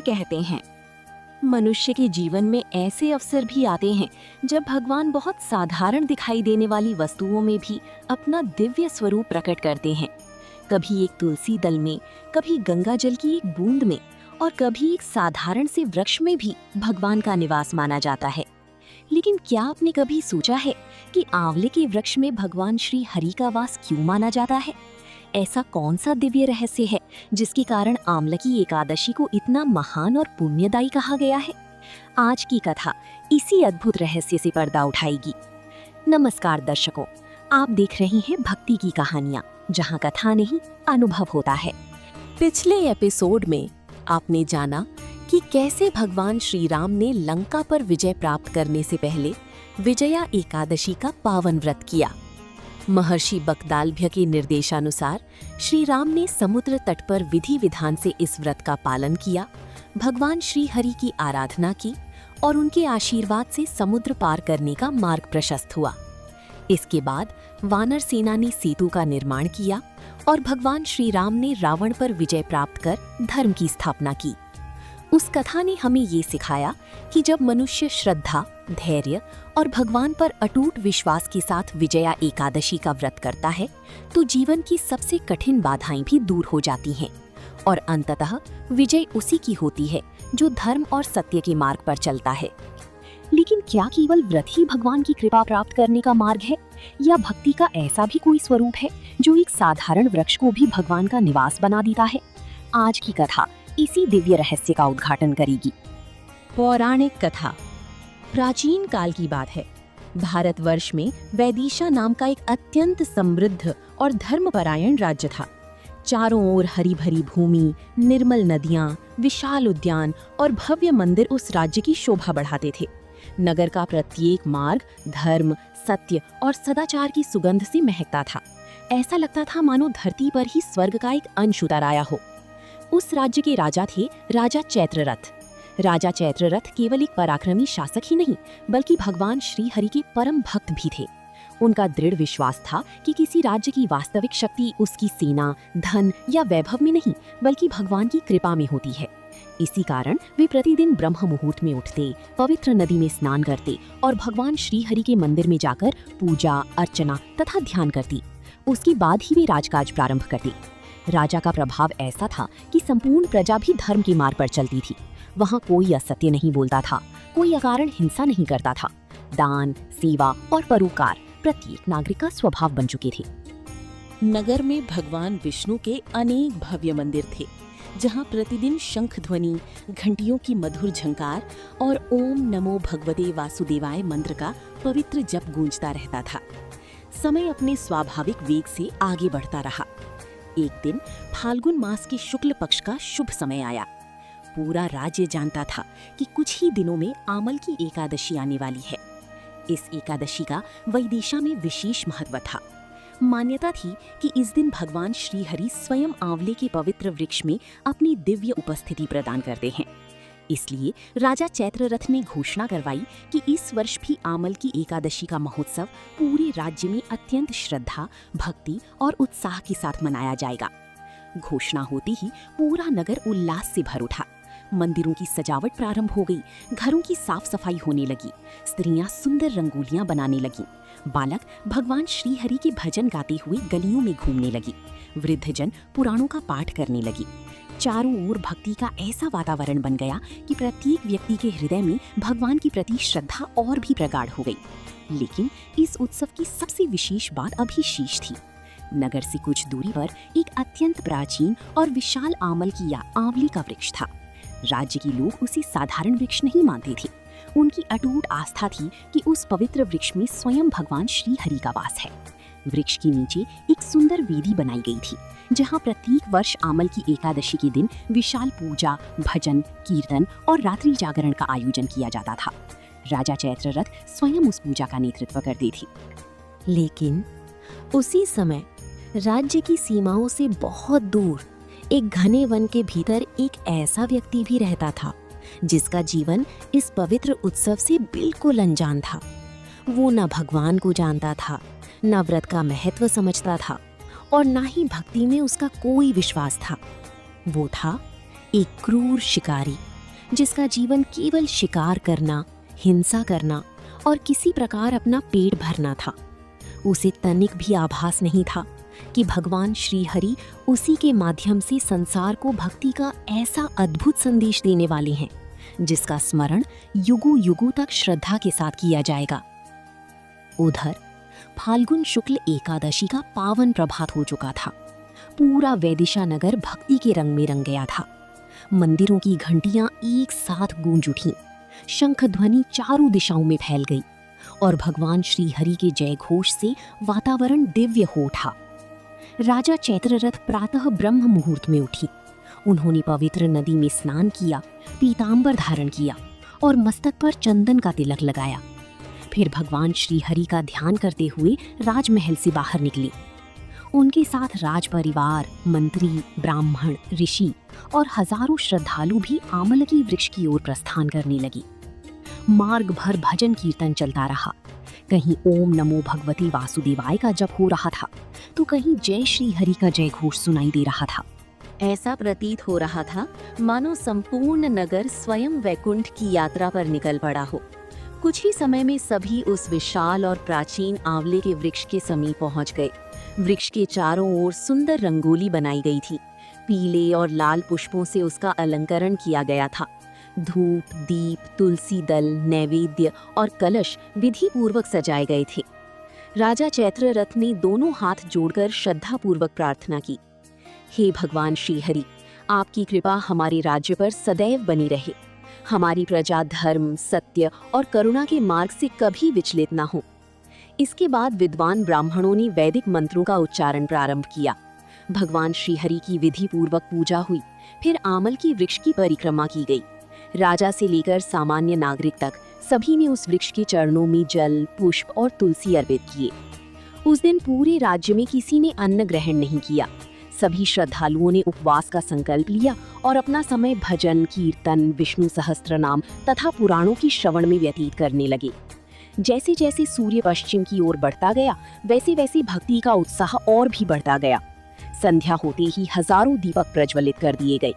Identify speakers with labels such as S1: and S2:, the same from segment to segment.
S1: कहते हैं। मनुष्य के जीवन में ऐसे अवसर भी आते हैं जब भगवान बहुत साधारण दिखाई देने वाली वस्तुओं में भी अपना दिव्य स्वरूप प्रकट करते हैं। कभी एक तुलसी दल में, कभी गंगा जल की एक बूंद में और कभी एक साधारण से वृक्ष में भी भगवान का निवास माना जाता है। लेकिन क्या आपने कभी सोचा है कि आंवले के वृक्ष में भगवान श्री हरि का वास क्यों माना जाता है? ऐसा कौन सा दिव्य रहस्य है जिसके कारण आंवलकी एकादशी को इतना महान और पुण्यदायी कहा गया है? आज की कथा इसी अद्भुत रहस्य से पर्दा उठाएगी। नमस्कार दर्शकों, आप देख रहे हैं भक्ति की कहानियां, जहां कथा नहीं अनुभव होता है। पिछले एपिसोड में आपने जाना कि कैसे भगवान श्री राम ने लंका पर विजय प्राप्त करने से पहले विजया एकादशी का पावन व्रत किया। महर्षि बकदालभ्य के निर्देशानुसार श्री राम ने समुद्र तट पर विधि विधान से इस व्रत का पालन किया, भगवान श्री हरि की आराधना की और उनके आशीर्वाद से समुद्र पार करने का मार्ग प्रशस्त हुआ। इसके बाद वानर सेना ने सेतु का निर्माण किया और भगवान श्री राम ने रावण पर विजय प्राप्त कर धर्म की स्थापना की। उस कथा ने हमें ये सिखाया कि जब मनुष्य श्रद्धा, धैर्य और भगवान पर अटूट विश्वास के साथ विजया एकादशी का व्रत करता है तो जीवन की सबसे कठिन बाधाएं भी दूर हो जाती हैं और अंततः विजय उसी की होती है जो धर्म और सत्य के मार्ग पर चलता है। लेकिन क्या केवल व्रत ही भगवान की कृपा प्राप्त करने का मार्ग है, या भक्ति का ऐसा भी कोई स्वरूप है जो एक साधारण वृक्ष को भी भगवान का निवास बना देता है? आज की कथा इसी दिव्य रहस्य का उद्घाटन करेगी। पौराणिक कथा। प्राचीन काल की बात है। भारतवर्ष में वैदिशा नाम का एक अत्यंत समृद्ध और धर्मपरायण राज्य था। चारों ओर हरी भरी भूमि, निर्मल नदियां, विशाल उद्यान और भव्य मंदिर उस राज्य की शोभा बढ़ाते थे। नगर का प्रत्येक मार्ग धर्म, सत्य और सदाचार की सुगंध से महकता था। ऐसा लगता था मानो धरती पर ही स्वर्ग का एक अंश उतर आया हो। उस राज्य के राजा थे राजा चैत्ररथ। राजा चैत्ररथ केवल एक पराक्रमी शासक ही नहीं, बल्कि भगवान श्री हरि के परम भक्त भी थे। उनका दृढ़ विश्वास था कि किसी राज्य की वास्तविक शक्ति उसकी सेना, धन या वैभव में नहीं, बल्कि भगवान की कृपा में होती है। इसी कारण वे प्रतिदिन ब्रह्म मुहूर्त में उठते, पवित्र नदी में स्नान करते और भगवान श्री हरि के मंदिर में जाकर पूजा, अर्चना तथा ध्यान करती। उसके बाद ही वे राजकाज प्रारंभ करते। राजा का प्रभाव ऐसा था कि संपूर्ण प्रजा भी धर्म के मार्ग पर चलती थी। वहाँ कोई असत्य नहीं बोलता था, कोई अकारण हिंसा नहीं करता था। दान, सेवा और परोपकार प्रत्येक नागरिक का स्वभाव बन चुके थे।
S2: नगर में भगवान विष्णु के अनेक भव्य मंदिर थे, जहाँ प्रतिदिन शंख ध्वनि, घंटियों की मधुर झंकार और ओम नमो भगवते वासुदेवाय मंत्र का पवित्र जप गूंजता रहता था। समय अपने स्वाभाविक वेग से आगे बढ़ता रहा। एक दिन फाल्गुन मास के शुक्ल पक्ष का शुभ समय आया। पूरा राज्य जानता था कि कुछ ही दिनों में आमल की एकादशी आने वाली है। इस एकादशी का वैदिशा में विशेष महत्व था। मान्यता थी कि इस दिन भगवान श्री हरि स्वयं आंवले के पवित्र वृक्ष में अपनी दिव्य उपस्थिति प्रदान करते हैं। इसलिए राजा चैत्ररथ ने घोषणा करवाई कि इस वर्ष भी आमल की एकादशी का महोत्सव पूरे राज्य में अत्यंत श्रद्धा, भक्ति और उत्साह के साथ मनाया जाएगा। घोषणा होते ही पूरा नगर उल्लास से भर उठा। मंदिरों की सजावट प्रारंभ हो गई, घरों की साफ सफाई होने लगी, स्त्रियां सुंदर रंगोलियां बनाने लगीं, बालक भगवान श्री हरि के भजन गाते हुए गलियों में घूमने लगी, वृद्धजन पुराणों का पाठ करने लगी। चारों ओर भक्ति का ऐसा वातावरण बन गया कि प्रत्येक व्यक्ति के हृदय में भगवान के प्रति श्रद्धा और भी प्रगाढ़ हो गई। लेकिन इस उत्सव की सबसे विशेष बात अभी शेष थी। नगर से कुछ दूरी पर एक अत्यंत प्राचीन और विशाल आमल की या आंवले का वृक्ष था। राज्य के लोग उसे साधारण वृक्ष नहीं मानते थे। उनकी अटूट आस्था थी कि उस पवित्र वृक्ष में स्वयं भगवान श्री हरि का वास है। वृक्ष के नीचे एक सुंदर वेदी बनाई गई थी, जहां प्रत्येक वर्ष आमल की एकादशी के दिन विशाल पूजा, भजन, कीर्तन और रात्रि जागरण का आयोजन किया जाता था। राजा चैत्ररथ स्वयं उस पूजा का नेतृत्व करते थे।
S1: लेकिन उसी समय राज्य की सीमाओं से बहुत दूर एक घने वन के भीतर एक ऐसा व्यक्ति भी रहता था जिसका जीवन इस पवित्र उत्सव से बिल्कुल अनजान था। वो न भगवान को जानता था, न व्रत का महत्व समझता था और न ही भक्ति में उसका कोई विश्वास था। वो था एक क्रूर शिकारी जिसका जीवन केवल शिकार करना, हिंसा करना और किसी प्रकार अपना पेट भरना था। उसे तनिक भी आभास नहीं था कि भगवान श्री हरि उसी के माध्यम से संसार को भक्ति का ऐसा अद्भुत संदेश देने वाले हैं, जिसका स्मरण युगों युगों तक श्रद्धा के साथ किया जाएगा। उधर फाल्गुन शुक्ल एकादशी का पावन प्रभात हो चुका था। पूरा वैदिशा नगर भक्ति के रंग में रंग गया था। मंदिरों की घंटियां एक साथ गूंज उठीं, शंख ध्वनि चारों दिशाओं में फैल गई और भगवान श्री हरि के जय घोष से वातावरण दिव्य हो उठा। राजा चैत्ररथ प्रातः ब्रह्म मुहूर्त में उठी। उन्होंने पवित्र नदी में स्नान किया, पीतांबर धारण किया और मस्तक पर चंदन का तिलक लगाया। फिर भगवान श्री हरि का ध्यान करते हुए राजमहल से बाहर निकले। उनके साथ राज परिवार, मंत्री, ब्राह्मण, ऋषि और हजारों श्रद्धालु भी आमलकी वृक्ष की ओर प्रस्थान करने लगे। मार्ग भर भजन कीर्तन चलता रहा। कहीं ओम नमो भगवते वासुदेवाय का जप हो रहा था, तो कहीं जय श्री हरि का जय घोष सुनाई दे रहा था।
S2: ऐसा प्रतीत हो रहा था मानो संपूर्ण नगर स्वयं वैकुंठ की यात्रा पर निकल पड़ा हो। कुछ ही समय में सभी उस विशाल और प्राचीन आंवले के वृक्ष के समीप पहुंच गए। वृक्ष के चारों ओर सुंदर रंगोली बनाई गई थी। पीले और लाल पुष्पों से उसका अलंकरण किया गया था। धूप, दीप, तुलसी दल, नैवेद्य और कलश विधि पूर्वक सजाए गए थे। राजा चैत्ररथ ने दोनों हाथ जोड़कर श्रद्धा पूर्वक प्रार्थना की। हे भगवान श्री हरि, आपकी कृपा हमारे राज्य पर सदैव बनी रहे। हमारी प्रजा धर्म, सत्य और करुणा के मार्ग से कभी विचलित न हो। इसके बाद विद्वान ब्राह्मणों ने वैदिक मंत्रों का उच्चारण प्रारंभ किया। भगवान श्री हरि की विधि पूर्वक पूजा हुई। फिर आमल की वृक्ष की परिक्रमा की गई। राजा से लेकर सामान्य नागरिक तक सभी ने उस वृक्ष के चरणों में जल, पुष्प और तुलसी अर्पित किए। उस दिन पूरे राज्य में किसी ने अन्न ग्रहण नहीं किया। सभी श्रद्धालुओं ने उपवास का संकल्प लिया और अपना समय भजन, कीर्तन, विष्णु सहस्त्रनाम तथा पुराणों की श्रवण में व्यतीत करने लगे। जैसे जैसे सूर्य पश्चिम की ओर बढ़ता गया, वैसे वैसे भक्ति का उत्साह और भी बढ़ता गया। संध्या होते ही हजारों दीपक प्रज्वलित कर दिए गए।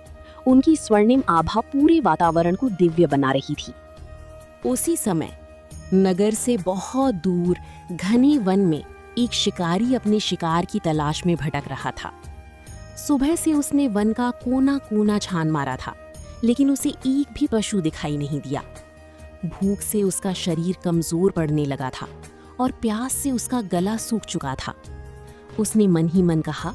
S2: उनकी स्वर्णिम आभा पूरे वातावरण को दिव्य बना रही थी। उसी समय नगर से बहुत दूर घने वन में एक शिकारी अपने शिकार की तलाश में भटक रहा था। सुबह से उसने वन का कोना कोना छान मारा था, लेकिन उसे एक भी पशु दिखाई नहीं दिया। भूख से उसका शरीर कमजोर पड़ने लगा था और प्यास से उसका गला सूख चुका था। उसने मन ही मन कहा,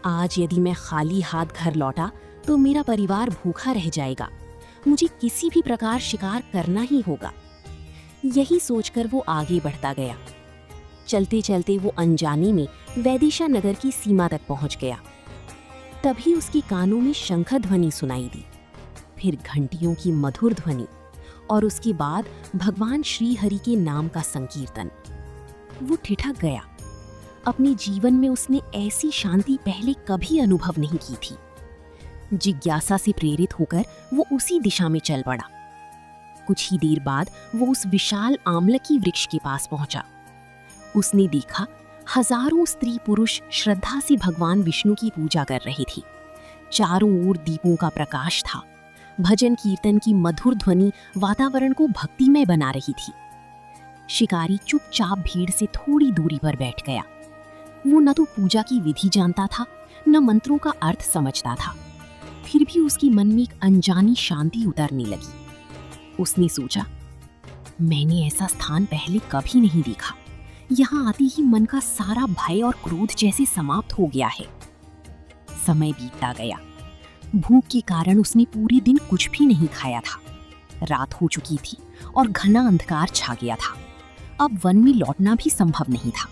S2: आज यदि मैं खाली हाथ घर लौटा तो मेरा परिवार भूखा रह जाएगा। मुझे किसी भी प्रकार शिकार करना ही होगा। यही सोचकर वो आगे बढ़ता गया। चलते चलते वो अनजाने में वैदिशा नगर की सीमा तक पहुंच गया। तभी उसके कानों में शंख ध्वनि सुनाई दी, फिर घंटियों की मधुर ध्वनि और उसके बाद भगवान श्री हरि के नाम का संकीर्तन। वो ठिठक गया। अपने जीवन में उसने ऐसी शांति पहले कभी अनुभव नहीं की थी। जिज्ञासा से प्रेरित होकर वो उसी दिशा में चल पड़ा। कुछ ही देर बाद वो उस विशाल आमलकी वृक्ष के पास पहुंचा। उसने देखा हजारों स्त्री पुरुष श्रद्धा से भगवान विष्णु की पूजा कर रहे थे। चारों ओर दीपों का प्रकाश था। भजन कीर्तन की मधुर ध्वनि वातावरण को भक्तिमय बना रही थी। शिकारी चुपचाप भीड़ से थोड़ी दूरी पर बैठ गया। वो न तो पूजा की विधि जानता था, न मंत्रों का अर्थ समझता था। फिर भी उसकी मन में एक अनजानी शांति उतरने लगी। उसने सोचा, मैंने ऐसा स्थान पहले कभी नहीं देखा। यहाँ आते ही मन का सारा भय और क्रोध जैसे समाप्त हो गया है। समय बीतता गया। भूख के कारण उसने पूरे दिन कुछ भी नहीं खाया था। रात हो चुकी थी और घना अंधकार छा गया था। अब वन में लौटना भी संभव नहीं था,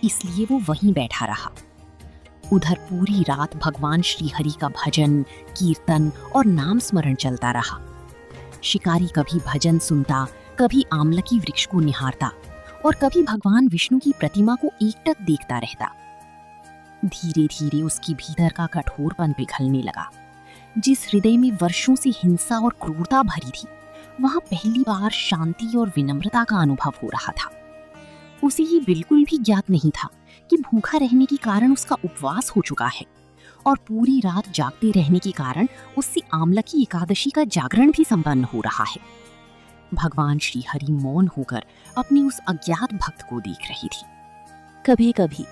S2: इसलिए वो वहीं बैठा रहा। उधर पूरी रात भगवान श्री हरि का भजन, कीर्तन और नाम स्मरण चलता रहा। शिकारी कभी भजन सुनता, कभी आमलकी वृक्ष को निहारता और कभी भगवान विष्णु की प्रतिमा को एकटक देखता रहता। धीरे धीरे उसकी भीतर का कठोरपन पिघलने लगा। जिस हृदय में वर्षों से हिंसा और क्रूरता भरी थी, वहां पहली बार शांति और विनम्रता का अनुभव हो रहा था। उसे ये बिल्कुल भी ज्ञात नहीं था कि भूखा रहने के कारण उसका उपवास हो चुका है और पूरी रात जागते रहने के कारण उससे आमलकी एकादशी का जागरण भी संपन्न हो रहा है। भगवान श्री हरि मौन होकर अपनी उस अज्ञात भक्त को देख रही थी।
S1: कभी कभी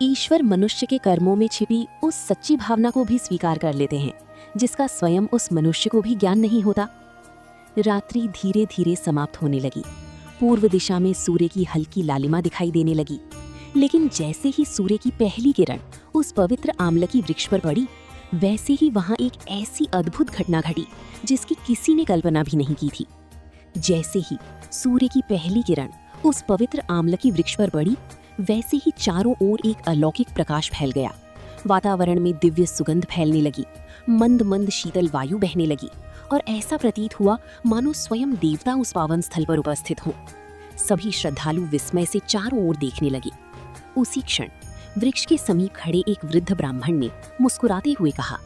S1: ईश्वर मनुष्य के कर्मों में छिपी उस सच्ची भावना को भी स्वीकार कर लेते हैं जिसका स्वयं उस मनुष्य को भी ज्ञान नहीं होता। रात्रि धीरे धीरे समाप्त होने लगी। पूर्व दिशा में सूर्य की हल्की लालिमा दिखाई देने लगी, लेकिन जैसे ही सूर्य की पहली किरण उस पवित्र आमलकी वृक्ष पर पड़ी, वैसे ही वहां एक ऐसी अद्भुत घटना घटी जिसकी किसी ने कल्पना भी नहीं की थी। जैसे ही सूर्य की पहली किरण उस पवित्र आमलकी वृक्ष पर पड़ी, वैसे ही चारों ओर एक अलौकिक प्रकाश फैल गया। वातावरण में दिव्य सुगंध फैलने लगी, मंद मंद शीतल वायु बहने लगी और ऐसा प्रतीत हुआ मानो स्वयं देवता उस पावन स्थल पर उपस्थित हों। सभी श्रद्धालु विस्मय से चारों ओर देखने लगे। उसी क्षण वृक्ष के समीप खड़े एक वृद्ध ब्राह्मण ने मुस्कुराते हुए कहा,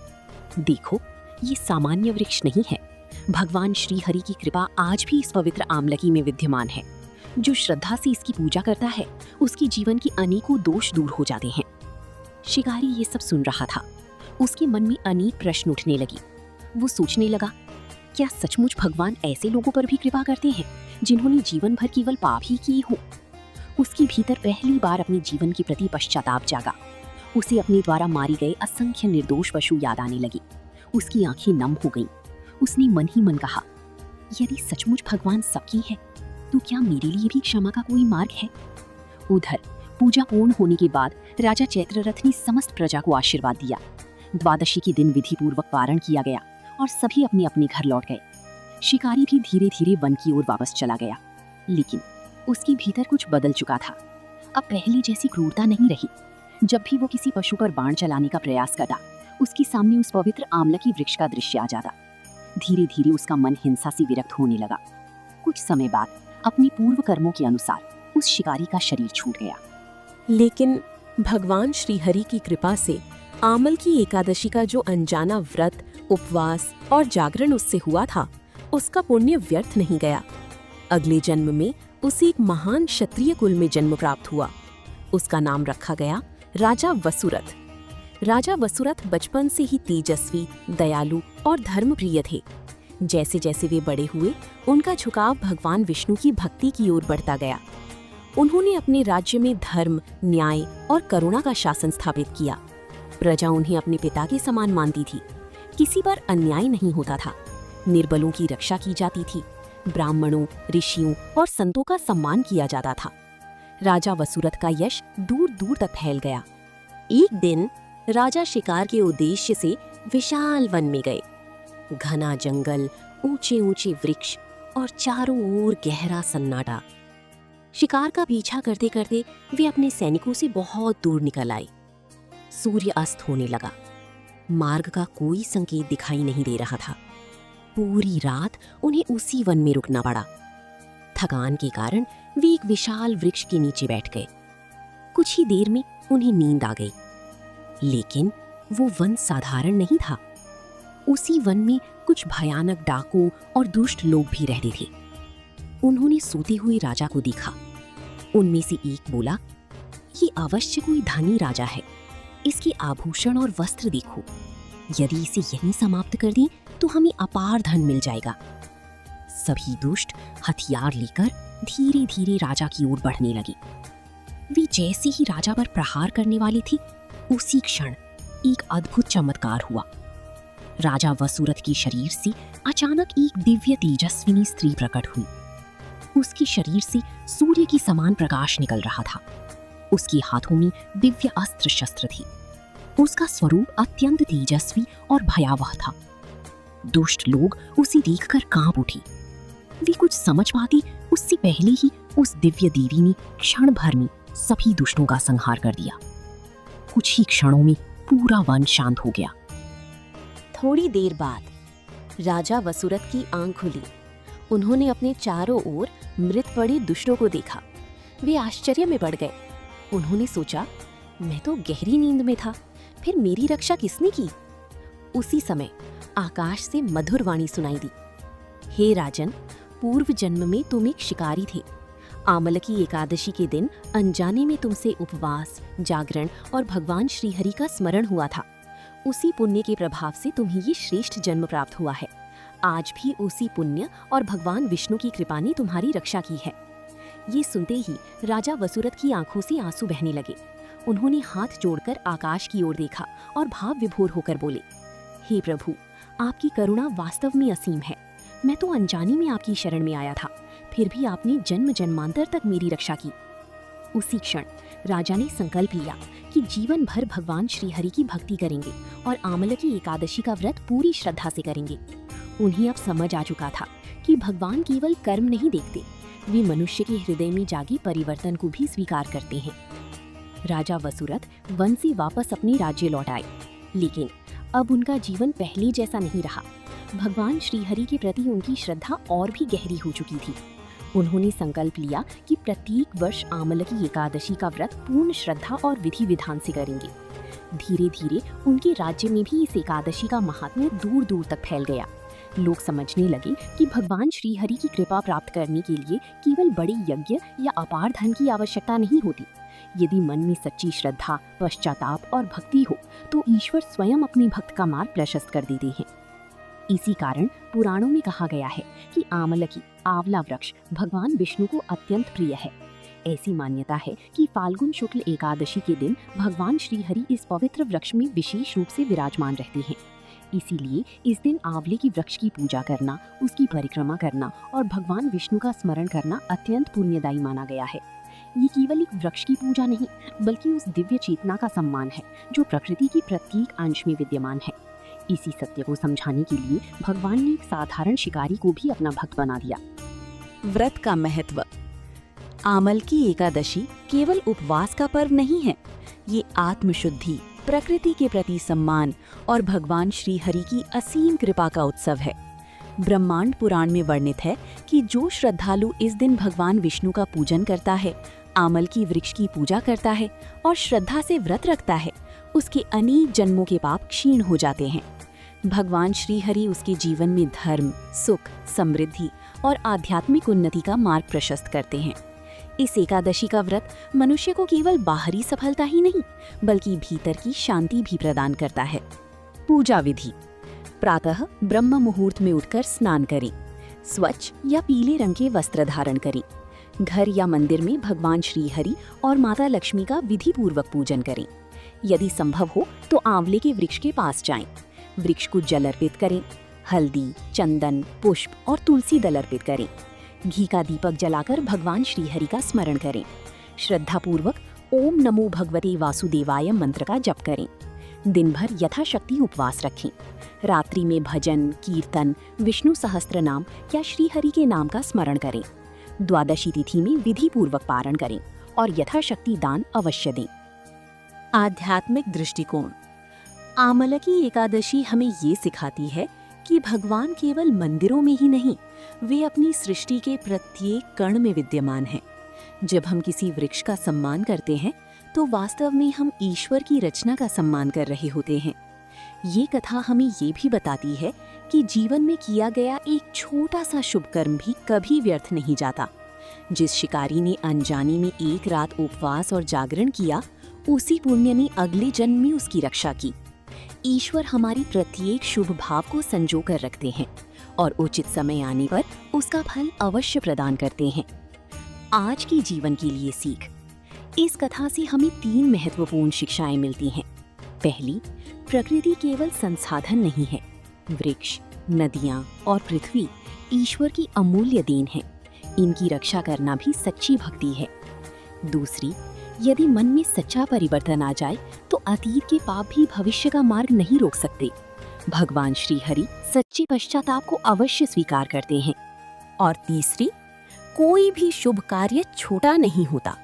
S1: देखो, ये सामान्य वृक्ष नहीं है। भगवान श्री हरि की कृपा आज भी इस पवित्र आमलकी में विद्यमान है। जो श्रद्धा से इसकी पूजा करता है, उसके जीवन की अनेकों दोष दूर हो जाते हैं। शिकारी ये सब सुन रहा था। उसके मन में अनेक प्रश्न उठने लगे। वो सोचने लगा, क्या सचमुच भगवान ऐसे लोगों पर भी कृपा करते हैं जिन्होंने जीवन भर केवल पाप ही किए हो? उसके भीतर पहली बार अपने जीवन के प्रति पश्चाताप जागा। उसे अपने द्वारा मारी गए असंख्य निर्दोष पशु याद आने लगे। उसकी आंखें नम हो गईं। उसने मन ही मन कहा, यदि सचमुच भगवान सबकी है, तो क्या मेरे लिए भी क्षमा का कोई मार्ग है? उधर पूजा पूर्ण होने के बाद राजा चैत्ररथ ने समस्त प्रजा को आशीर्वाद दिया। द्वादशी के दिन विधि पूर्वक पारण किया गया और सभी अपने अपने घर लौट गए। शिकारी भी धीरे धीरे वन की ओर वापस चला गया, लेकिन उसके भीतर कुछ बदल चुका था। अब पहले जैसी क्रूरता नहीं रही। जब भी वो किसी पशु पर बाण चलाने का प्रयास करता, उसके सामने उस पवित्र आमलकी वृक्ष का दृश्य आ जाता। धीरे धीरे उसका मन हिंसा से विरक्त होने लगा। कुछ समय बाद अपने पूर्व कर्मों के अनुसार उस शिकारी का शरीर छूट गया।
S2: लेकिन भगवान श्री हरि की कृपा से आमलकी एकादशी का जो अनजाना व्रत, उपवास और जागरण उससे हुआ था, उसका पुण्य व्यर्थ नहीं गया। अगले जन्म में उसे एक महान क्षत्रिय कुल में जन्म प्राप्त हुआ। उसका नाम रखा गया राजा वसुरथ। राजा वसुरथ बचपन से ही तेजस्वी, दयालु और धर्मप्रिय थे। जैसे जैसे वे बड़े हुए, उनका झुकाव भगवान विष्णु की भक्ति की ओर बढ़ता गया। उन्होंने अपने राज्य में धर्म, न्याय और करुणा का शासन स्थापित किया। प्रजा उन्हें अपने पिता के समान मानती थी। किसी पर अन्याय नहीं होता था। निर्बलों की रक्षा की जाती थी। ब्राह्मणों, ऋषियों और संतों का सम्मान किया जाता था। राजा वसुरथ का यश दूर दूर तक फैल गया। एक दिन राजा शिकार के उद्देश्य से विशाल वन में गए। घना जंगल, ऊंचे ऊंचे वृक्ष और चारों ओर गहरा सन्नाटा। शिकार का पीछा करते करते वे अपने सैनिकों से बहुत दूर निकल आए। सूर्य अस्त होने लगा। मार्ग का कोई संकेत दिखाई नहीं दे रहा था। पूरी रात उन्हें उसी वन में रुकना पड़ा। थकान के कारण वे एक विशाल वृक्ष के नीचे बैठ गए। कुछ ही देर में उन्हें नींद आ गई। लेकिन वो वन साधारण नहीं था। उसी वन में कुछ भयानक डाकू और दुष्ट लोग भी रहते थे। उन्होंने सोते हुए राजा को देखा। उनमें से एक बोला, ये अवश्य कोई धनी राजा है। इसके आभूषण और वस्त्र देखो। यदि इसे यहीं समाप्त कर दें तो हमें अपार धन मिल जाएगा। सभी दुष्ट हथियार लेकर धीरे धीरे राजा की ओर बढ़ने लगे। वे जैसे ही राजा पर प्रहार करने वाले थे, उसी क्षण एक अद्भुत चमत्कार हुआ। राजा वसुरथ के शरीर से अचानक एक दिव्य तेजस्विनी स्त्री प्रकट हुई। उसके शरीर से सूर्य की समान प्रकाश निकल रहा था। उसके हाथों में दिव्य अस्त्र शस्त्र थे। उसका स्वरूप अत्यंत तेजस्वी और भयावह था। दुष्ट लोग उसे देखकर कांप उठे। वे कुछ समझ पाते उससे पहले ही उस दिव्य देवी ने क्षण भर में सभी दुष्टों का संहार कर दिया। कुछ ही क्षणों में पूरा वन शांत हो गया।
S1: थोड़ी देर बाद राजा वसुरथ की आंख खुली। उन्होंने अपने चारों ओर मृत पड़े दुष्टों को देखा। वे आश्चर्य में पड़ गए। उन्होंने सोचा, मैं तो गहरी नींद में था, फिर मेरी रक्षा किसने की? उसी समय आकाश से मधुर वाणी सुनाई दी। हे राजन, पूर्व जन्म में तुम एक शिकारी थे। आमलकी एकादशी के दिन अनजाने में तुमसे उपवास, जागरण और भगवान श्रीहरि का स्मरण हुआ था। उसी पुण्य के प्रभाव से तुम्हें ये श्रेष्ठ जन्म प्राप्त हुआ है। आज भी उसी पुण्य और भगवान विष्णु की कृपा ने तुम्हारी रक्षा की है। ये सुनते ही राजा वसुरथ की आंखों से आंसू बहने लगे। उन्होंने हाथ जोड़कर आकाश की ओर देखा और भाव विभोर होकर बोले, हे प्रभु, आपकी करुणा वास्तव में असीम है। मैं तो अनजाने में आपकी शरण में आया था, फिर भी आपने जन्म जन्मांतर तक मेरी रक्षा की। उसी क्षण राजा ने संकल्प लिया कि जीवन भर भगवान श्रीहरि की भक्ति करेंगे और आमलकी एकादशी का व्रत पूरी श्रद्धा से करेंगे। उन्हें अब समझ आ चुका था कि भगवान केवल कर्म नहीं देखते, वे मनुष्य के हृदय में जागे परिवर्तन को भी स्वीकार करते हैं। राजा वसुरथ वन से वापस अपने राज्य लौट आए, लेकिन अब उनका जीवन पहले जैसा नहीं रहा। भगवान श्रीहरि के प्रति उनकी श्रद्धा और भी गहरी हो चुकी थी। उन्होंने संकल्प लिया कि प्रत्येक वर्ष आमलकी एकादशी का व्रत पूर्ण श्रद्धा और विधि विधान से करेंगे। धीरे धीरे उनके राज्य में भी इस एकादशी का महात्म्य दूर दूर तक फैल गया। लोग समझने लगे कि भगवान श्रीहरि की कृपा प्राप्त करने के लिए केवल बड़े यज्ञ या अपार धन की आवश्यकता नहीं होती। यदि मन में सच्ची श्रद्धा, पश्चाताप और भक्ति हो तो ईश्वर स्वयं अपने भक्त का मार्ग प्रशस्त कर देते हैं। इसी कारण पुराणों में कहा गया है कि आमलकी, आंवला वृक्ष भगवान विष्णु को अत्यंत प्रिय है। ऐसी मान्यता है कि फाल्गुन शुक्ल एकादशी के दिन भगवान श्रीहरि इस पवित्र वृक्ष में विशेष रूप से विराजमान रहते हैं। इसीलिए इस दिन आंवले की वृक्ष की पूजा करना, उसकी परिक्रमा करना और भगवान विष्णु का स्मरण करना अत्यंत पुण्यदायी माना गया है। ये केवल एक वृक्ष की पूजा नहीं, बल्कि उस दिव्य चेतना का सम्मान है जो प्रकृति के प्रत्येक अंश में विद्यमान है। इसी सत्य को समझाने के लिए भगवान ने एक साधारण शिकारी को भी अपना भक्त बना दिया।
S2: व्रत का महत्व। आमल की एकादशी केवल उपवास का पर्व नहीं है, ये आत्मशुद्धि, प्रकृति के प्रति सम्मान और भगवान श्रीहरि की असीम कृपा का उत्सव है। ब्रह्मांड पुराण में वर्णित है कि जो श्रद्धालु इस दिन भगवान विष्णु का पूजन करता है, आमल की वृक्ष की पूजा करता है और श्रद्धा से व्रत रखता है, उसके अनेक जन्मों के पाप क्षीण हो जाते हैं। भगवान श्रीहरि उसके जीवन में धर्म, सुख, समृद्धि और आध्यात्मिक उन्नति का मार्ग प्रशस्त करते हैं। इस एकादशी का व्रत मनुष्य को केवल बाहरी सफलता ही नहीं, बल्कि भीतर की शांति भी प्रदान करता है। पूजा विधि। प्रातः ब्रह्म मुहूर्त में उठकर स्नान करें। स्वच्छ या पीले रंग के वस्त्र धारण करें। घर या मंदिर में भगवान श्रीहरि और माता लक्ष्मी का विधि पूर्वक पूजन करें। यदि संभव हो तो आंवले के वृक्ष के पास जाएं। वृक्ष को जल अर्पित करें। हल्दी, चंदन, पुष्प और तुलसी दल अर्पित करें। घी का दीपक जलाकर भगवान श्रीहरि का स्मरण करें। श्रद्धापूर्वक ओम नमो भगवते वासुदेवाय मंत्र का जप करें। दिन भर यथाशक्ति उपवास रखें। रात्रि में भजन, कीर्तन, विष्णु सहस्त्र नाम या श्रीहरि के नाम का स्मरण करें। द्वादशी तिथि में विधि पूर्वक पारण करें और यथाशक्ति दान अवश्य दें। आध्यात्मिक दृष्टिकोण। आमलकी एकादशी हमें ये सिखाती है कि भगवान केवल मंदिरों में ही नहीं, वे अपनी सृष्टि के प्रत्येक कण में विद्यमान हैं। जब हम किसी वृक्ष का सम्मान करते हैं तो वास्तव में हम ईश्वर की रचना का सम्मान कर रहे होते हैं। ये कथा हमें ये भी बताती है कि जीवन में किया गया एक छोटा सा शुभ कर्म भी कभी व्यर्थ नहीं जाता। जिस शिकारी ने अनजाने में एक रात उपवास और जागरण किया, उसी पुण्य ने अगले जन्म में उसकी रक्षा की। ईश्वर हमारी प्रत्येक शुभ भाव को संजो कर रखते हैं और उचित समय आने पर उसका फल अवश्य प्रदान करते हैं। आज की जीवन के लिए सीख। इस कथा से हमें 3 महत्वपूर्ण शिक्षाएं मिलती हैं। पहली, प्रकृति केवल संसाधन नहीं है। वृक्ष, नदियाँ और पृथ्वी ईश्वर की अमूल्य देन है। इनकी रक्षा करना भी सच्ची भक्ति है। दूसरी, यदि मन में सच्चा परिवर्तन आ जाए तो अतीत के पाप भी भविष्य का मार्ग नहीं रोक सकते। भगवान श्रीहरि सच्चे पश्चाताप को अवश्य स्वीकार करते हैं। और तीसरी, कोई भी शुभ कार्य छोटा नहीं होता।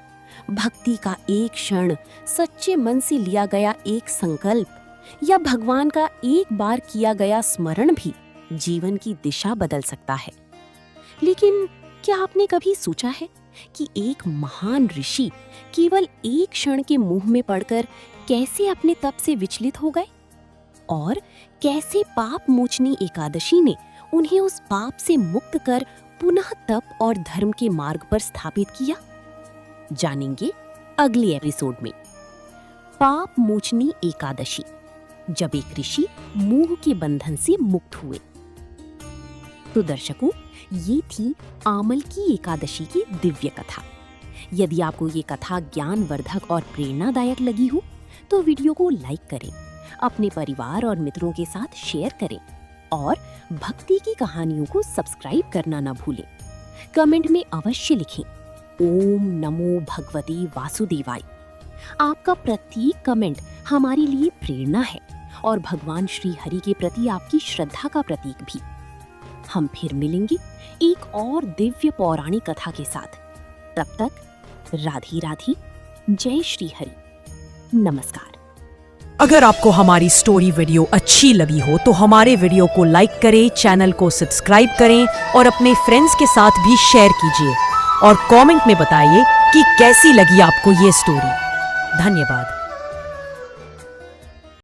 S2: भक्ति का एक क्षण, सच्चे मन से लिया गया एक संकल्प या भगवान का एक बार किया गया स्मरण भी जीवन की दिशा बदल सकता है। लेकिन क्या आपने कभी सोचा है कि एक महान ऋषि केवल एक क्षण के मुंह में पड़कर कैसे अपने तप से विचलित हो गए और कैसे पाप मोचनी एकादशी ने उन्हें उस पाप से मुक्त कर पुनः तप और धर्म के मार्ग पर स्थापित किया? जानेंगे अगले एपिसोड में। पाप मोचनी एकादशी।
S1: जब एक ऋषि मोह के बंधन से मुक्त हुए। तो दर्शकों, ये थी आमल की एकादशी की दिव्य कथा। यदि आपको ये कथा ज्ञानवर्धक और प्रेरणादायक लगी हो तो वीडियो को लाइक करें, अपने परिवार और मित्रों के साथ शेयर करें और भक्ति की कहानियों को सब्सक्राइब करना न भूलें। कमेंट में अवश्य लिखें ओम नमो भगवते वासुदेवाय। आपका प्रत्येक कमेंट हमारे लिए प्रेरणा है और भगवान श्री हरि के प्रति आपकी श्रद्धा का प्रतीक भी। हम फिर मिलेंगे एक और दिव्य पौराणिक कथा के साथ। तब तक राधे राधे, जय श्री हरि, नमस्कार।
S3: अगर आपको हमारी स्टोरी वीडियो अच्छी लगी हो तो हमारे वीडियो को लाइक करें, चैनल को सब्सक्राइब करें और अपने फ्रेंड्स के साथ भी शेयर कीजिए और कमेंट में बताइए कि कैसी लगी आपको ये स्टोरी। धन्यवाद।